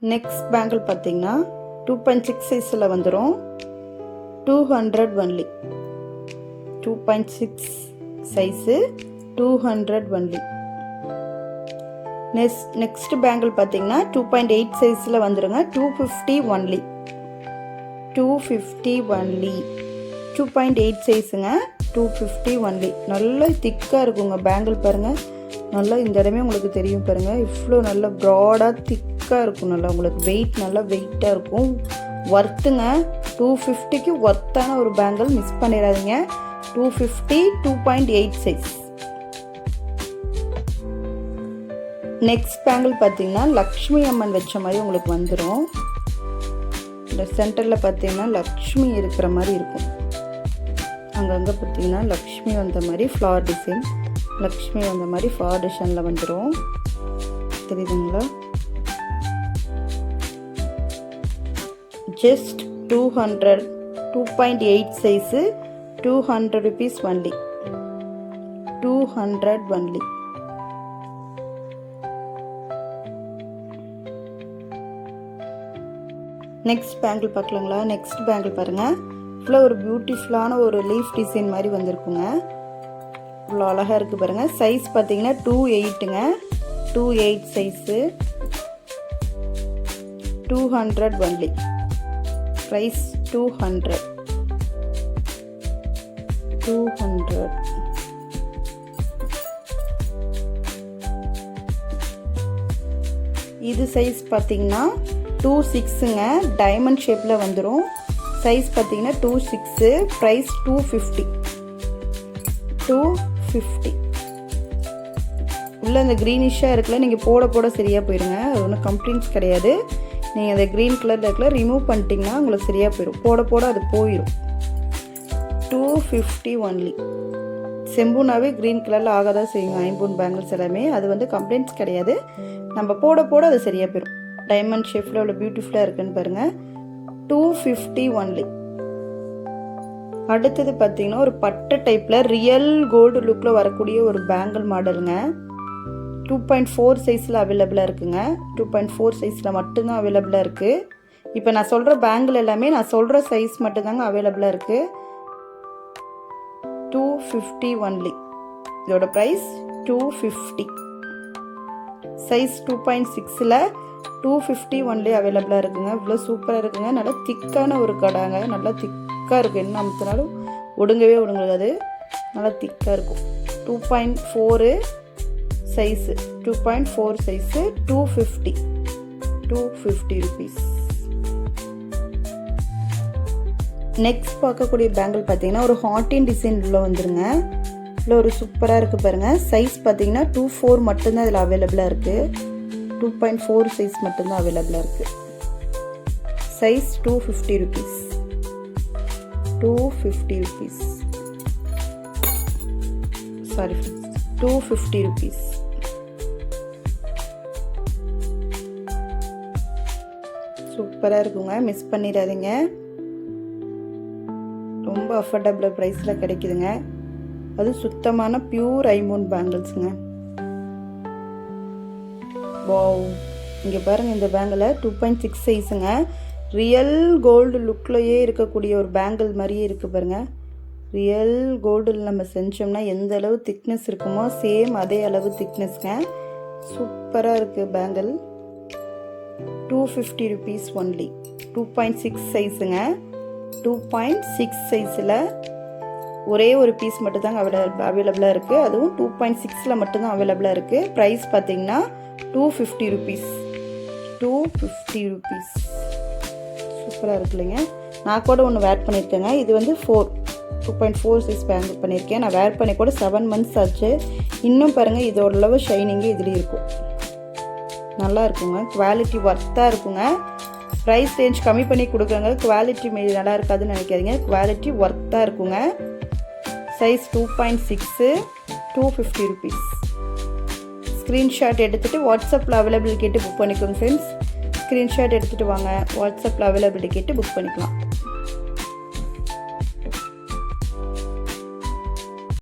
Next bangle பார்த்தீங்கன்னா 2.6 சைஸில் வந்துடும். 200 only. 2.6 size 200 only. Next bangle பார்த்தீங்கன்னா 2.8 சைஸில் வந்துடுங்க. 250 ஒன்லி. 250 ஒன்லி. 2.8 சைஸுங்க. 250 ஒன்லி. நல்லா திக்காக இருக்குங்க பேங்கிள் பாருங்கள். நல்லா இந்த இடமே உங்களுக்கு தெரியும் பாருங்கள். இவ்வளோ நல்லா ப்ராடாக திக்காக இருக்கும். நல்லா உங்களுக்கு வெயிட் நல்லா வெயிட்டாக இருக்கும். ஒர்த்துங்க. 250க்கு ஒர்த்தான ஒரு பேங்கிள், மிஸ் பண்ணிடாதீங்க. 250 2.8 சைஸ். நெக்ஸ்ட் பேங்கிள் பார்த்தீங்கன்னா லக்ஷ்மி அம்மன் வச்ச மாதிரி உங்களுக்கு வந்துடும். இந்த சென்டரில் பார்த்தீங்கன்னா லக்ஷ்மி இருக்கிற மாதிரி இருக்கும். அங்கங்கே பார்த்தீங்கன்னா லக்ஷ்மி வந்த மாதிரி ஃப்ளவர் டிசைன், லக்ஷ்மி வந்த மாதிரி ஃப்ளவர் டிசைனில் வந்துடும். தெரியுதுங்களா? Just 200 2.8 size 200 rupees only. 200 only. Next bangle பார்க்கலாங்களா? நெக்ஸ்ட் பேங்கிள் பாருங்கள். இவ்வளோ ஒரு பியூட்டிஃபுல்லான ஒரு லீஃப் டிசைன் மாதிரி வந்திருக்குங்க. இவ்வளோ அழகாக இருக்குது பாருங்கள். சைஸ் பார்த்தீங்கன்னா 2.8ங்க. 2.8 சைஸு 200 ஒன்லி. ப்ரைஸ் 200. இது சைஸ் பார்த்தீங்கன்னா 2.6ங்க. டைமண்ட் ஷேப்பில் வந்துடும். சைஸ் பார்த்தீங்கன்னா 2.6. ப்ரைஸ் 250. 250. உள்ள அந்த க்ரீனிஷாக இருக்குல்ல, நீங்கள் போட போட சரியாக போயிடுங்க. அது ஒன்றும் கம்ப்ளைண்ட்ஸ் கிடையாது. நீங்கள் அந்த க்ரீன் கலரில் இருக்குல்ல ரிமூவ் பண்ணிட்டீங்கன்னா உங்களுக்கு சரியாக போயிடும். போட போட அது போயிடும். 250 ஒன்லி. செம்பூனாவே க்ரீன் கலரில் ஆகாதான் செய்யுங்க ஐம்பூன் பேங்கிள்ஸ் எல்லாமே. அது வந்து கம்ப்ளைண்ட்ஸ் கிடையாது. நம்ம போட போட அது சரியாக போயிடும். டைமண்ட் ஷேப்பில் உள்ள பியூட்டிஃபுல்லாக இருக்குன்னு பாருங்கள். 250 ஒன்லி. அடுத்தது பார்த்தீங்கன்னா ஒரு பட்டை டைப்பில் ரியல் கோல்டு லுக்கில் வரக்கூடிய ஒரு பேங்கிள் மாடலுங்க. 2.4 சைஸில் அவைலபிளாக இருக்குங்க. 2.4 சைஸில் மட்டும்தான் அவைலபிளாக இருக்குது. இப்போ நான் சொல்கிற பேங்கிள் எல்லாமே நான் சொல்கிற சைஸ் மட்டும்தாங்க அவைலபிளாக இருக்குது. 250 ஒன்லி. இதோட ப்ரைஸ் 250. சைஸ் 2.6ல் 250 ஒன்லி அவைலபிளாக இருக்குங்க. இவ்வளோ சூப்பராக இருக்குங்க. நல்லா திக்கான ஒரு கடாங்க. நல்லா திக்காக இருக்கும். என்ன அமுத்தினாலும் ஒடுங்காது. நல்லா திக்காக இருக்கும். 2.4 சைஸு 2.4 சைஸு 250 ருபீஸ். நெக்ஸ்ட் பார்க்கக்கூடிய பேங்கிள் பார்த்தீங்கன்னா ஒரு ஹார்டின் டிசைன் உள்ள வந்துருங்க. இதில் ஒரு சூப்பராக இருக்குது பாருங்கள். சைஸ் பார்த்தீங்கன்னா 2.4 மட்டும்தான் இதில் அவைலபிளாக இருக்குது. 2.4 சைஸ் மட்டும்தான் அவைலபிளாக இருக்குது. Size 250 rupees. 250 rupees. Sorry friends, 250 rupees. சூப்பராக இருக்குங்க. மிஸ் பண்ணிடாதீங்க. ரொம்ப அஃபோர்டபுள் ப்ரைஸில் கிடைக்குதுங்க. அது சுத்தமான பியூர் ஐம்பூன் பேங்கிள்ஸுங்க. வாவ், இங்கே பாருங்கள். இந்த பேங்கில் 2.6 சைஸுங்க. ரியல் கோல்டு லுக்லையே இருக்கக்கூடிய ஒரு பேங்கிள் மாதிரியே இருக்குது பாருங்கள். ரியல் கோல்டில் நம்ம செஞ்சோம்னா எந்த அளவு திக்னஸ் இருக்குமோ சேம் அதே அளவு திக்னஸ்ங்க. சூப்பராக இருக்குது பேங்கிள். 250 rupees only. 2.6 சைஸுங்க. 2.6 சைஸில் ஒரே ஒரு பீஸ் மட்டும்தாங்க அவைலபிளாக இருக்குது. அதுவும் 2.6ல் மட்டும்தான் அவைலபிளாக இருக்குது. ப்ரைஸ் பார்த்தீங்கன்னா 250 ருபீஸ். 250 ருபீஸ். சூப்பராக இருக்கு இல்லைங்க. நான் கூட ஒன்று வேர் பண்ணியிருக்கேங்க. இது வந்து 2.4 சைஸ் பேங்கிள் பண்ணியிருக்கேன். நான் வேர் பண்ணி கூட 7 மந்த்ஸ் ஆச்சு. இன்னும் பாருங்கள் இதோட அளவு ஷைனிங்கே இதுலேயும் இருக்கும். நல்லா இருக்குங்க. குவாலிட்டி ஒர்த்தாக இருக்குங்க. ப்ரைஸ் ரேஞ்ச் கம்மி பண்ணி கொடுக்குறாங்க. குவாலிட்டி மீது நல்லா இருக்காதுன்னு நினைக்காதீங்க. குவாலிட்டி ஒர்த்தாக இருக்குங்க. Size 2.6 250 rupees. ஸ்க்ரீன்ஷாட் எடுத்துகிட்டு வாட்ஸ்அப்பில் அவைலபிள் கேட்டு புக் பண்ணிக்கோங்க ஃப்ரெண்ட்ஸ். ஸ்க்ரீன்ஷாட் எடுத்துகிட்டு வாங்க. வாட்ஸ்அப்பில் அவைலபிலிட்டி கேட்டு புக் பண்ணிக்கலாம்.